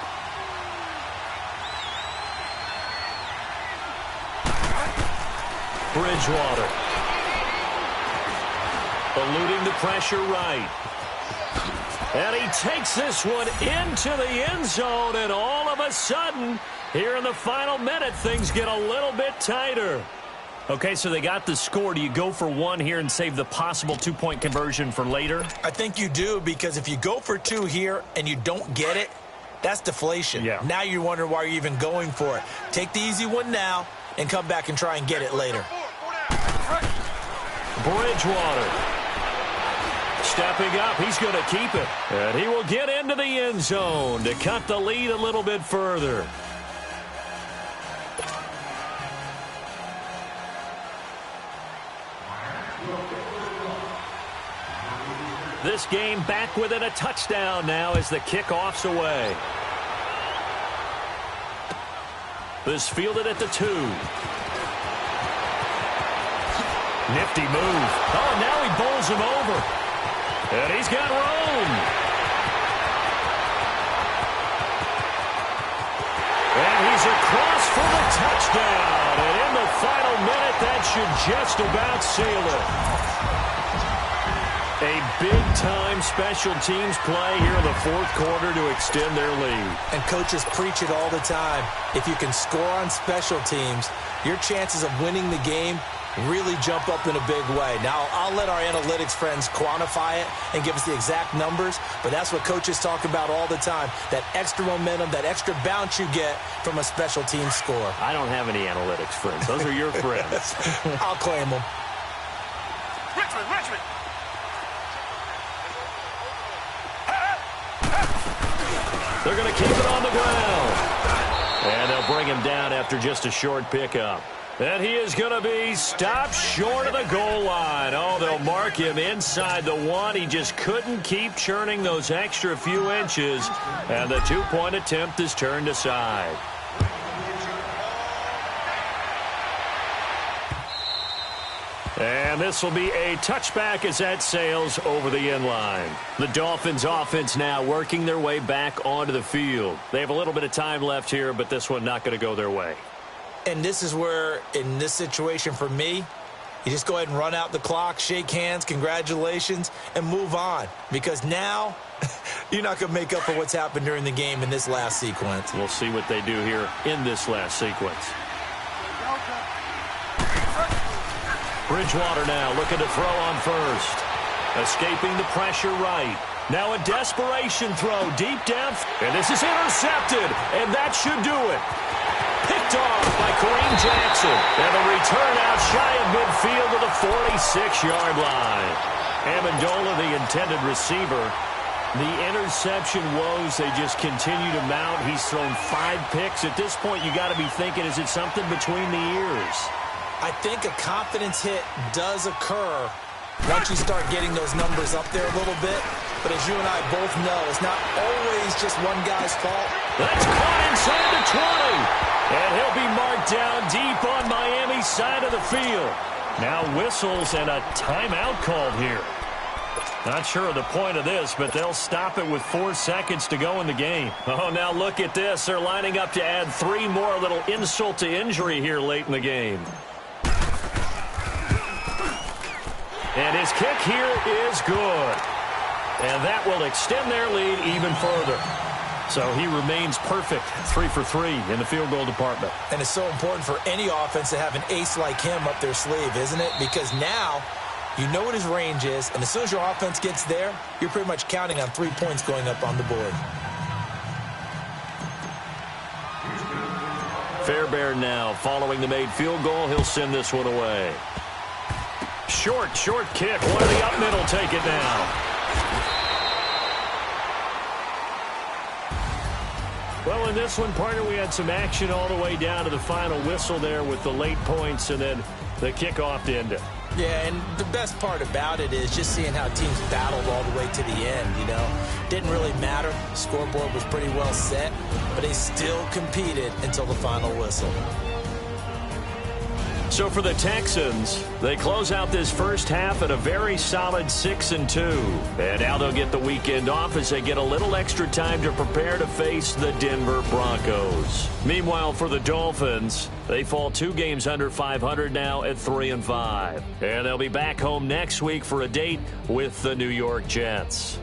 Bridgewater. Eluding the pressure right. And he takes this one into the end zone, and all of a sudden, here in the final minute, things get a little bit tighter. Okay, so they got the score. Do you go for one here and save the possible 2-point conversion for later? I think you do, because if you go for 2 here and you don't get it, that's deflation. Yeah. Now you're wondering why you're even going for it. Take the easy one now and come back and try and get it later. Bridgewater. Stepping up, he's going to keep it. And he will get into the end zone to cut the lead a little bit further. This game back within a touchdown now as the kickoff's away. This fielded at the 2. Nifty move. Oh, now he bowls him over. And he's got room. And he's across for the touchdown. And in the final minute, that should just about seal it. A big-time special teams play here in the fourth quarter to extend their lead. And coaches preach it all the time. If you can score on special teams, your chances of winning the game really jump up in a big way. Now, I'll let our analytics friends quantify it and give us the exact numbers, but that's what coaches talk about all the time, that extra momentum, that extra bounce you get from a special team score. I don't have any analytics friends. Those are your friends. I'll claim them. Richmond! They're going to keep it on the ground. And they'll bring him down after just a short pickup. And he is going to be stopped short of the goal line. Oh, they'll mark him inside the 1. He just couldn't keep churning those extra few inches. And the 2-point attempt is turned aside. And this will be a touchback as that sails over the end line. The Dolphins offense now working their way back onto the field. They have a little bit of time left here, but this one not going to go their way. And this is where, in this situation for me, you just go ahead and run out the clock, shake hands, congratulations, and move on. Because now You're not going to make up for what's happened during the game in this last sequence. We'll see what they do here in this last sequence. Bridgewater now looking to throw on first. Escaping the pressure right. Now a desperation throw deep depth. And this is intercepted. And that should do it. Picked off by Kareem Jackson. And the return out shy of midfield to the 46-yard line. Amendola, the intended receiver. The interception woes, they just continue to mount. He's thrown 5 picks. At this point, you got to be thinking, is it something between the ears? I think a confidence hit does occur once you start getting those numbers up there a little bit. But as you and I both know, it's not always just one guy's fault. That's caught inside the 20. And he'll be marked down deep on Miami's side of the field. Now whistles and a timeout called here. Not sure of the point of this, but they'll stop it with 4 seconds to go in the game. Oh, now look at this. They're lining up to add 3 more, little insult to injury here late in the game. And his kick here is good. And that will extend their lead even further. So he remains perfect, 3 for 3 in the field goal department. And it's so important for any offense to have an ace like him up their sleeve, isn't it? Because now you know what his range is, and as soon as your offense gets there, you're pretty much counting on 3 points going up on the board. Fairbairn now following the made field goal. He'll send this one away. Short kick. One of the up middle take it now. Well, in this one, partner, we had some action all the way down to the final whistle there with the late points and then the kickoff to end it. Yeah, and the best part about it is just seeing how teams battled all the way to the end, you know. Didn't really matter. The scoreboard was pretty well set, but they still competed until the final whistle. So for the Texans, they close out this first half at a very solid 6-2. And now they'll get the weekend off as they get a little extra time to prepare to face the Denver Broncos. Meanwhile, for the Dolphins, they fall 2 games under 500 now at 3-5. And they'll be back home next week for a date with the New York Jets.